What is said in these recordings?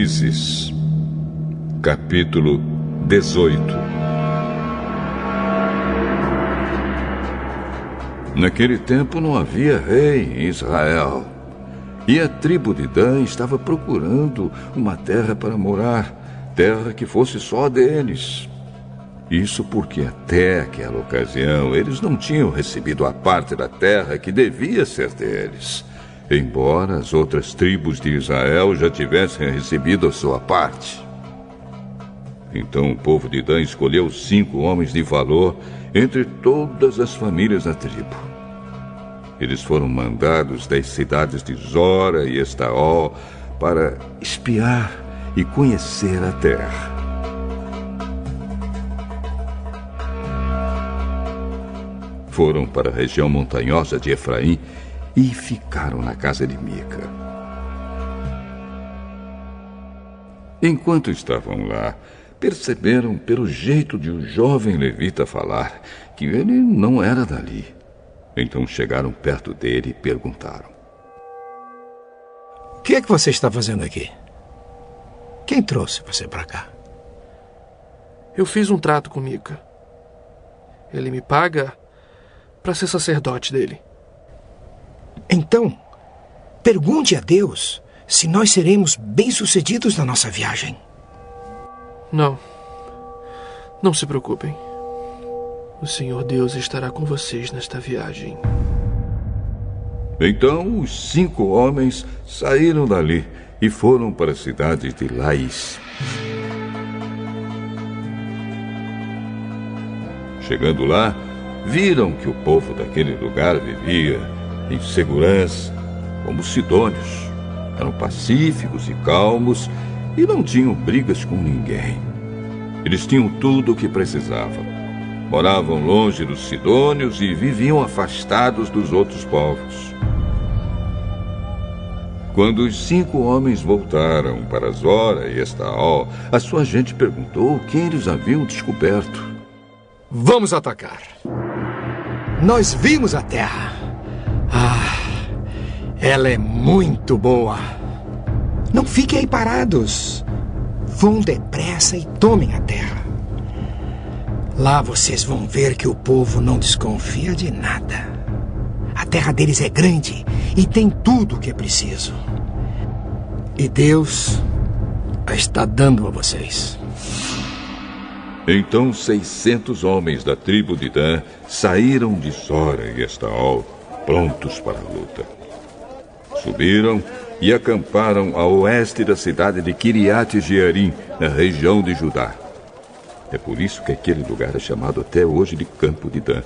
Juízes, capítulo 18. Naquele tempo não havia rei em Israel, e a tribo de Dan estava procurando uma terra para morar, terra que fosse só deles. Isso porque até aquela ocasião eles não tinham recebido a parte da terra que devia ser deles, embora as outras tribos de Israel já tivessem recebido a sua parte. Então o povo de Dan escolheu 5 homens de valor entre todas as famílias da tribo. Eles foram mandados das cidades de Zora e Estaol para espiar e conhecer a terra. Foram para a região montanhosa de Efraim e ficaram na casa de Mica. Enquanto estavam lá, perceberam pelo jeito de um jovem levita falar que ele não era dali. Então chegaram perto dele e perguntaram: O que é que você está fazendo aqui? Quem trouxe você para cá? Eu fiz um trato com Mica. Ele me paga para ser sacerdote dele. Então, pergunte a Deus se nós seremos bem-sucedidos na nossa viagem. Não se preocupem. O Senhor Deus estará com vocês nesta viagem. Então os 5 homens saíram dali e foram para a cidade de Laís. Chegando lá, viram que o povo daquele lugar vivia em segurança, como os sidônios. Eram pacíficos e calmos e não tinham brigas com ninguém. Eles tinham tudo o que precisavam. Moravam longe dos sidônios e viviam afastados dos outros povos. Quando os 5 homens voltaram para Zora e Estaol, a sua gente perguntou o que eles haviam descoberto. Vamos atacar. Nós vimos a terra. Ela é muito boa. Não fiquem aí parados. Vão depressa e tomem a terra. Lá vocês vão ver que o povo não desconfia de nada. A terra deles é grande e tem tudo o que é preciso. E Deus a está dando a vocês. Então 600 homens da tribo de Dan saíram de Zora e Estaol, prontos para a luta. Subiram e acamparam a oeste da cidade de Kiriat Jearim, na região de Judá. É por isso que aquele lugar é chamado até hoje de Campo de Dan.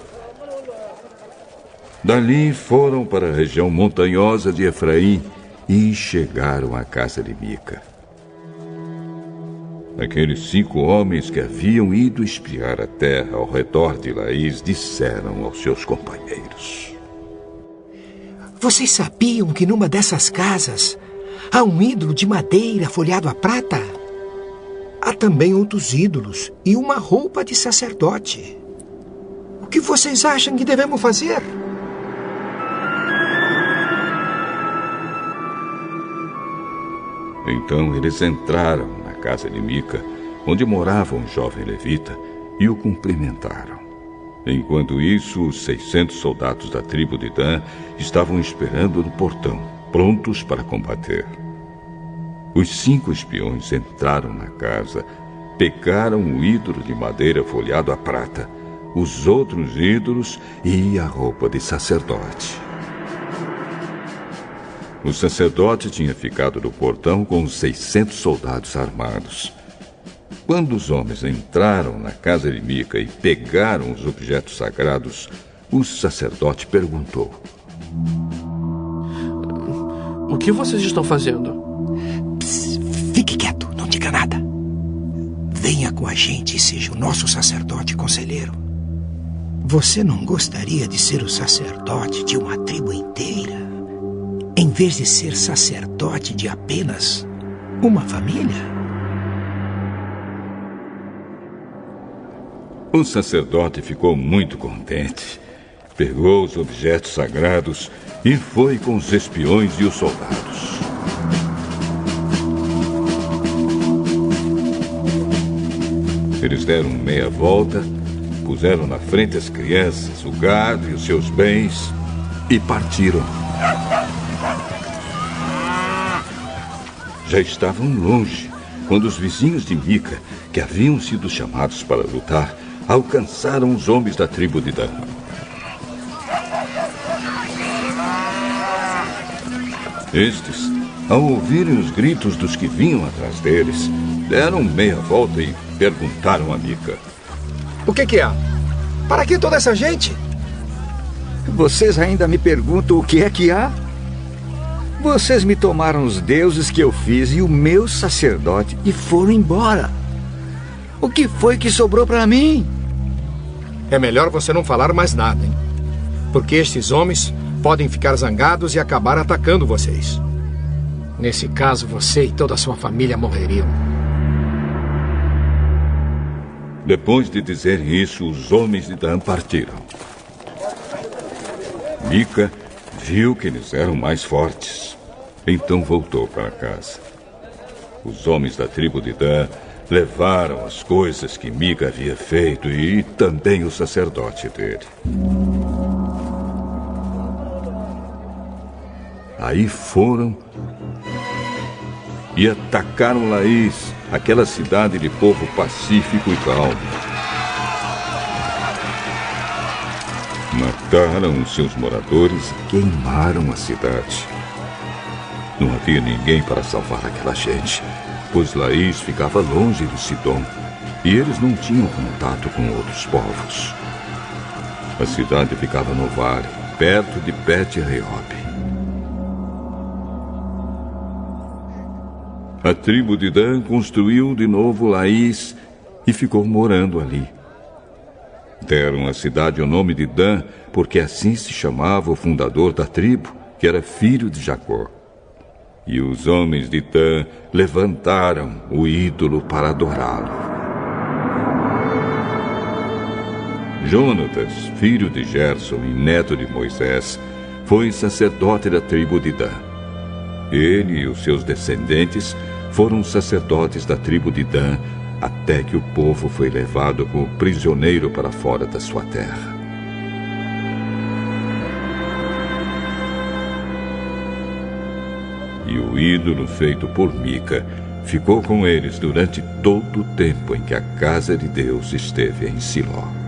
Dali foram para a região montanhosa de Efraim e chegaram à casa de Mica. Aqueles 5 homens que haviam ido espiar a terra ao redor de Laís disseram aos seus companheiros: Vocês sabiam que numa dessas casas há um ídolo de madeira folhado a prata? Há também outros ídolos e uma roupa de sacerdote. O que vocês acham que devemos fazer? Então eles entraram na casa de Mica, onde morava um jovem levita, e o cumprimentaram. Enquanto isso, os 600 soldados da tribo de Dan estavam esperando no portão, prontos para combater. Os 5 espiões entraram na casa, pegaram o ídolo de madeira folhado a prata, os outros ídolos e a roupa de sacerdote. O sacerdote tinha ficado no portão com os 600 soldados armados. Quando os homens entraram na casa de Mica e pegaram os objetos sagrados, o sacerdote perguntou: O que vocês estão fazendo? Fique quieto, não diga nada. Venha com a gente e seja o nosso sacerdote conselheiro. Você não gostaria de ser o sacerdote de uma tribo inteira, em vez de ser sacerdote de apenas uma família? O sacerdote ficou muito contente. Pegou os objetos sagrados e foi com os espiões e os soldados. Eles deram meia volta, puseram na frente as crianças, o gado e os seus bens e partiram. Já estavam longe quando os vizinhos de Mica, que haviam sido chamados para lutar, alcançaram os homens da tribo de Dan. Estes, ao ouvirem os gritos dos que vinham atrás deles, deram meia volta e perguntaram a Mica: O que há? Para que toda essa gente? Vocês ainda me perguntam o que é que há? Vocês me tomaram os deuses que eu fiz e o meu sacerdote e foram embora. O que foi que sobrou para mim? É melhor você não falar mais nada, hein? Porque estes homens podem ficar zangados e acabar atacando vocês. Nesse caso, você e toda a sua família morreriam. Depois de dizerem isso, os homens de Dan partiram. Mica viu que eles eram mais fortes. Então voltou para casa. Os homens da tribo de Dan levaram as coisas que Mica havia feito e também o sacerdote dele. Aí foram e atacaram Laís, aquela cidade de povo pacífico e calmo. Mataram os seus moradores e queimaram a cidade. Não havia ninguém para salvar aquela gente, pois Laís ficava longe de Sidom e eles não tinham contato com outros povos. A cidade ficava no vale, perto de Bet-Reob. A tribo de Dan construiu de novo Laís e ficou morando ali. Deram à cidade o nome de Dan, porque assim se chamava o fundador da tribo, que era filho de Jacó. E os homens de Dan levantaram o ídolo para adorá-lo. Jonatas, filho de Gerson e neto de Moisés, foi sacerdote da tribo de Dan. Ele e os seus descendentes foram sacerdotes da tribo de Dan até que o povo foi levado como prisioneiro para fora da sua terra. E o ídolo feito por Mica ficou com eles durante todo o tempo em que a casa de Deus esteve em Siló.